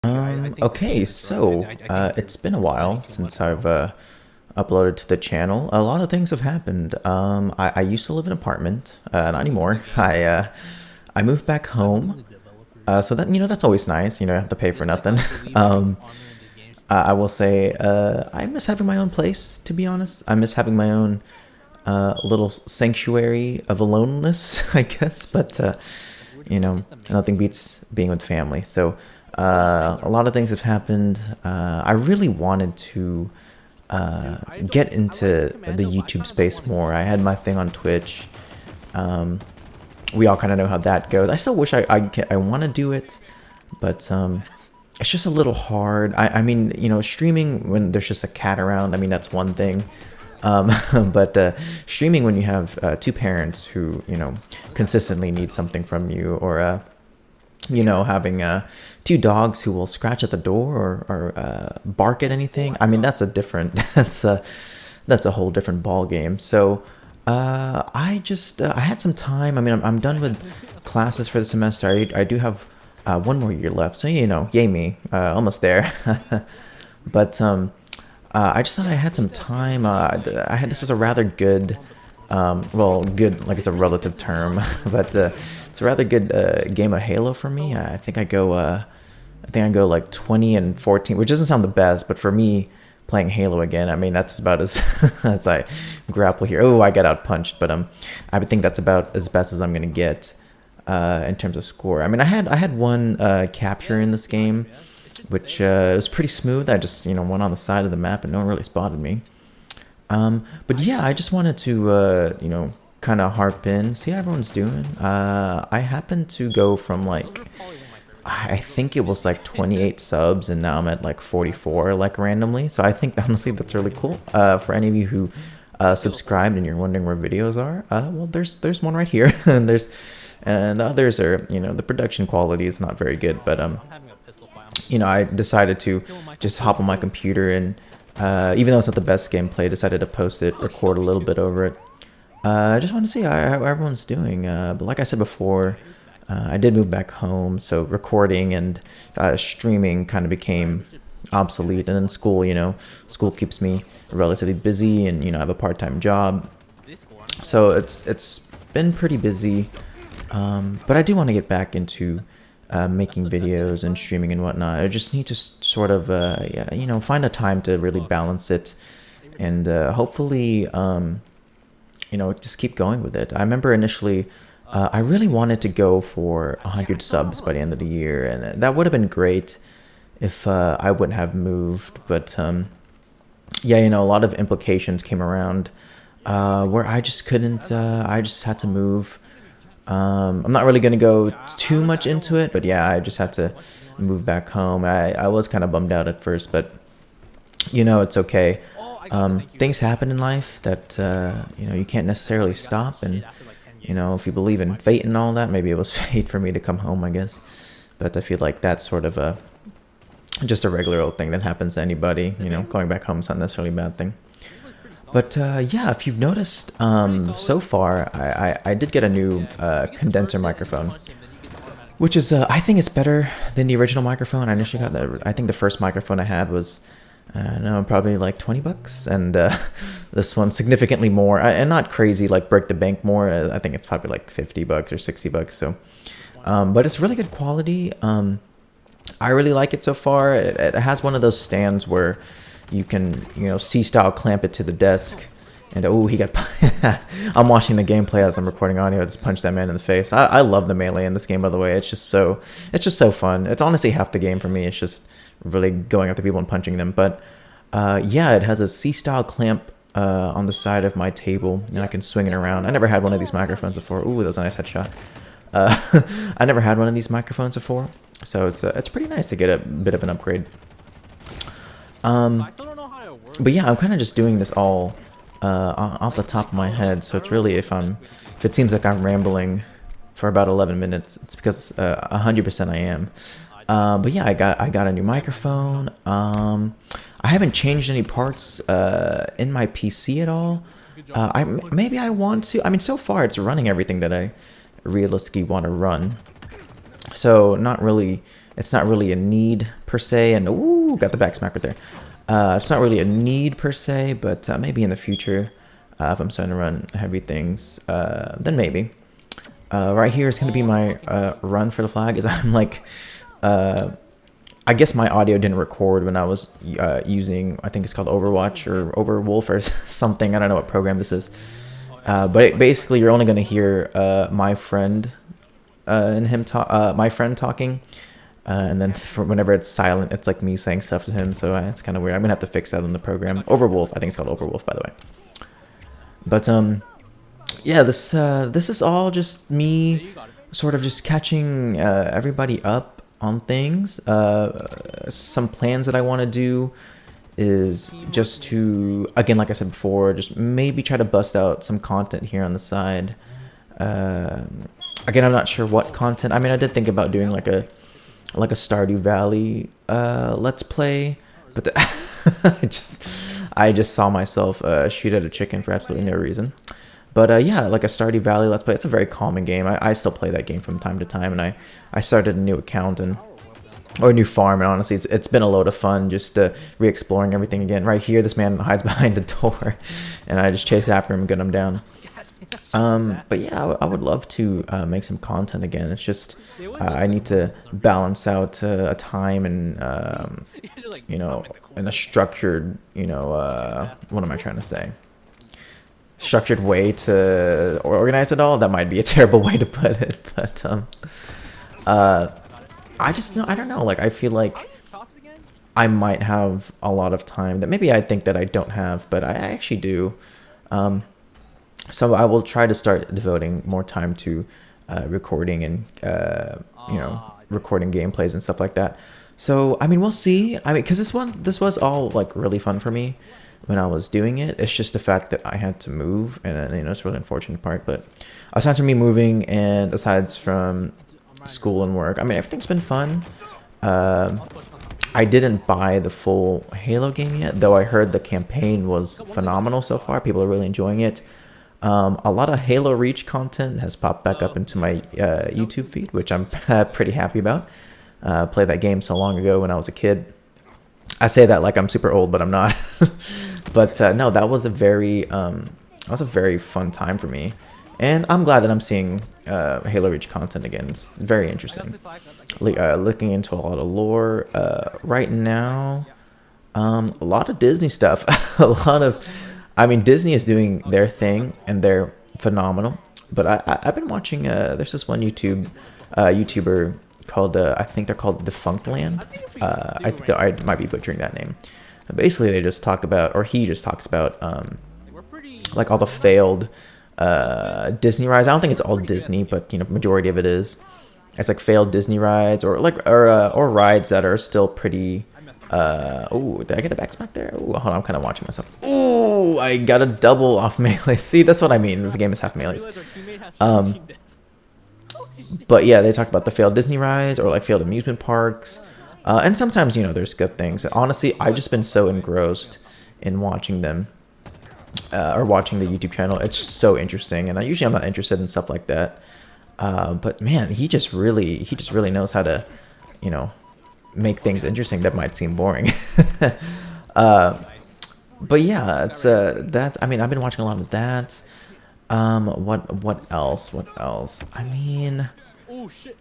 Okay, so it's been a while since I've uploaded to the channel. A lot of things have happened. I used to live in an apartment, not anymore. I moved back home, so that that's always nice. You know, I have to pay for nothing. um, I will say I miss having my own place. To be honest, I miss having my own little sanctuary of aloneness, I guess. But nothing beats being with family. So a lot of things have happened. I really wanted to get into the YouTube space more. I had my thing on Twitch. We all kind of know how that goes. I still wish I want to do it, but it's just a little hard. I mean, streaming when there's just a cat around, I mean, that's one thing. But streaming when you have two parents who, consistently need something from you, or, having two dogs who will scratch at the door or bark at anything. I mean, that's a different, that's a whole different ball game. So I had some time. I mean, I'm done with classes for the semester. I do have one more year left. So, yay me, almost there. But I just thought I had some time. This was a rather good, well, good, like it's a relative term, but it's a rather good game of Halo for me. I think I go like 20-14, which doesn't sound the best, but for me, playing Halo again, I mean, that's about as as I grapple here. Oh, I got outpunched, but I would think that's about as best as I'm gonna get in terms of score. I mean, I had one capture in this game, which was pretty smooth. I just went on the side of the map and no one really spotted me. But yeah, I just wanted to kind of harp in, see how everyone's doing. I happened to go from like, I think it was like 28 subs, and now I'm at like 44, like randomly. So I think honestly that's really cool. For any of you who subscribed and you're wondering where videos are, well, there's one right here, and the others are, the production quality is not very good, but I decided to just hop on my computer and, even though it's not the best gameplay, decided to post it, record a little bit over it. I just want to see how everyone's doing. But like I said before, I did move back home, so recording and streaming kind of became obsolete. And then school keeps me relatively busy, and I have a part-time job, so it's been pretty busy. But I do want to get back into making videos and streaming and whatnot. I just need to sort of find a time to really balance it, and hopefully just keep going with it. I remember initially I really wanted to go for 100 subs by the end of the year, and that would have been great if I wouldn't have moved. But yeah, a lot of implications came around where I just couldn't. I just had to move. I'm not really going to go too much into it, but yeah, I just had to move back home. I was kind of bummed out at first, but it's okay. Things happen in life that you can't necessarily stop, and if you believe in fate and all that, maybe it was fate for me to come home, I guess. But I feel like that's sort of just a regular old thing that happens to anybody. Going back home is not necessarily a bad thing. But yeah, if you've noticed, so far, I did get a new condenser microphone, which is, I think it's better than the original microphone. I initially got that. I think the first microphone I had was, I don't know, probably like 20 bucks, and this one's significantly more, and not crazy, like break the bank more. I think it's probably like 50 bucks or 60 bucks. So, but it's really good quality. I really like it so far. It has one of those stands where you can, C-style clamp it to the desk. And oh, he got. I'm watching the gameplay as I'm recording audio. I just punched that man in the face. I love the melee in this game, by the way. It's just so fun. It's honestly half the game for me. It's just really going after people and punching them. But yeah, it has a C-style clamp on the side of my table, and I can swing it around. I never had one of these microphones before. Ooh, that was a nice headshot. I never had one of these microphones before, so it's pretty nice to get a bit of an upgrade. But yeah, I'm kind of just doing this all off the top of my head, so it's really, if it seems like I'm rambling for about 11 minutes, it's because 100% I am. But yeah, I got a new microphone. I haven't changed any parts in my PC at all. Maybe I want to. I mean, so far it's running everything that I realistically want to run. So not really it's not really a need per se. And ooh, got the back smack right there. It's not really a need per se, but maybe in the future, if I'm starting to run heavy things, then maybe. Right here is going to be my run for the flag. Is I'm like, I guess my audio didn't record when I was using, I think it's called Overwatch or Overwolf or something. I don't know what program this is. But basically, you're only going to hear my friend and him talk, my friend talking. And then for whenever it's silent, it's like me saying stuff to him. So it's kind of weird. I'm gonna have to fix that in the program. Overwolf, I think it's called Overwolf, by the way. But yeah, this is all just me, sort of just catching everybody up on things. Some plans that I want to do is just to, again, like I said before, just maybe try to bust out some content here on the side. Again, I'm not sure what content. I mean, I did think about doing like a Stardew Valley let's play, but I just saw myself shoot at a chicken for absolutely no reason. But yeah, like a Stardew Valley let's play. It's a very calming game. I still play that game from time to time, and I started a new account or a new farm, and honestly, it's been a load of fun just re-exploring everything again. Right here, this man hides behind a door, and I just chase after him and get him down. But yeah, I would love to make some content again. It's just I need to balance out a time and you know, in a structured, you know, what am I trying to say? Structured way to organize it all. That might be a terrible way to put it, but I just know, I don't know. Like, I feel like I might have a lot of time that maybe I think that I don't have, but I actually do. So I will try to start devoting more time to recording and you know, recording gameplays and stuff like that. So I mean, we'll see. I mean, because this was all like really fun for me when I was doing it. It's just the fact that I had to move, and you know, it's a really unfortunate part. But aside from me moving and aside from school and work, I mean, everything's been fun. I didn't buy the full Halo game yet, though I heard the campaign was phenomenal so far. People are really enjoying it. A lot of Halo Reach content has popped back up into my YouTube feed, which I'm pretty happy about. Played that game so long ago when I was a kid. I say that like I'm super old, but I'm not. But no, that was a very fun time for me, and I'm glad that I'm seeing Halo Reach content again. It's very interesting. Looking into a lot of lore right now. A lot of Disney stuff. I mean, Disney is doing their thing, and they're phenomenal. But I've been watching. There's this one YouTuber called I think they're called Defunctland. I think I might be butchering that name. Basically, they just talk about, or he just talks about, like all the failed Disney rides. I don't think it's all Disney, but you know, majority of it is. It's like failed Disney rides, or rides that are still pretty. Oh, did I get a back smack there? Ooh, hold on, I'm kind of watching myself. Ooh, I got a double off melee. See, that's what I mean. This game is half melees. But yeah, they talk about the failed Disney rides or like failed amusement parks. And sometimes, you know, there's good things. Honestly, I've just been so engrossed in watching them or watching the YouTube channel. It's just so interesting. And I'm not interested in stuff like that. But man, he just really knows how to, you know, make things interesting that might seem boring. But yeah, it's that. I mean, I've been watching a lot of that. What else? I mean,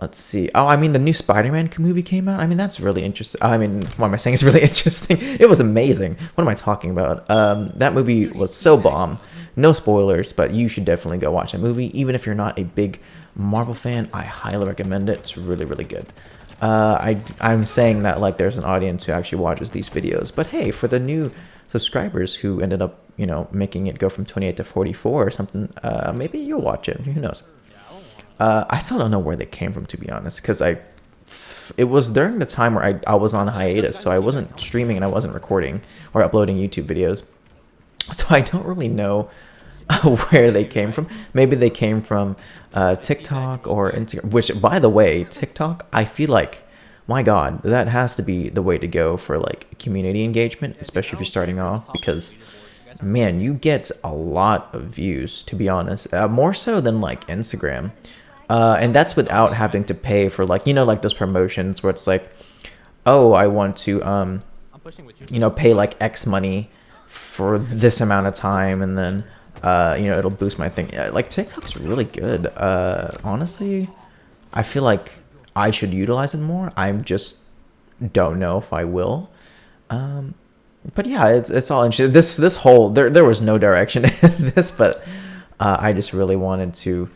let's see. Oh, I mean, the new Spider-Man movie came out. I mean, that's really interesting. I mean, what am I saying? It's really interesting. It was amazing. What am I talking about? That movie was so bomb. No spoilers, but you should definitely go watch that movie. Even if you're not a big Marvel fan, I highly recommend it. It's really, really good. I'm saying that like there's an audience who actually watches these videos, but hey, for the new subscribers who ended up, you know, making it go from 28 to 44 or something, maybe you'll watch it. Who knows? I still don't know where they came from, to be honest, because it was during the time where I was on hiatus, so I wasn't streaming and I wasn't recording or uploading YouTube videos, so I don't really know where they came from. Maybe they came from TikTok or Instagram, which, by the way, TikTok, I feel like, my God, that has to be the way to go for like community engagement, especially if you're starting off, because man, you get a lot of views, to be honest, more so than like Instagram. And that's without having to pay for like like those promotions where it's like, oh, I want to pay like X money for this amount of time, and then it'll boost my thing. Yeah, like TikTok's really good. Honestly, I feel like I should utilize it more. I'm just don't know if I will. But yeah, it's all interesting. This whole there was no direction in this, but I just really wanted to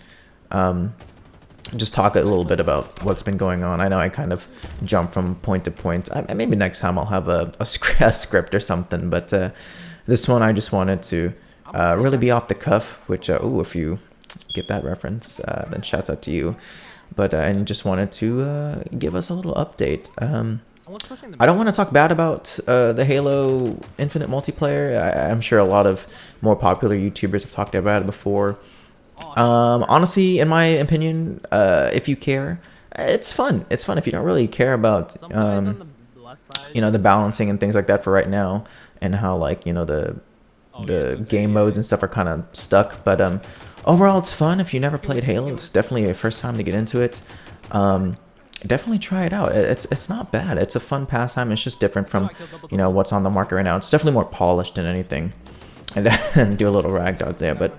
just talk a little bit about what's been going on. I know I kind of jump from point to point. Maybe next time I'll have a script or something, but this one I just wanted to really be off the cuff, which if you get that reference, then shouts out to you. But and just wanted to give us a little update. I don't want to talk bad about the Halo Infinite multiplayer. I'm sure a lot of more popular YouTubers have talked about it before. Honestly, in my opinion, if you care, it's fun. It's fun if you don't really care about the balancing and things like that for right now, and how like the game modes and stuff are kind of stuck. But overall, it's fun. If you never played Halo, it's definitely a first time to get into it. Definitely try it out. It's not bad. It's a fun pastime. It's just different from what's on the market right now. It's definitely more polished than anything. And do a little rag out there, but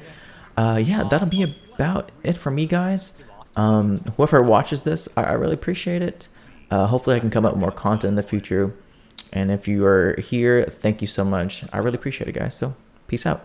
yeah, that'll be about it for me, guys. Whoever watches this, I really appreciate it. Hopefully I can come up with more content in the future, and if you are here, thank you so much. I really appreciate it, guys. So peace out.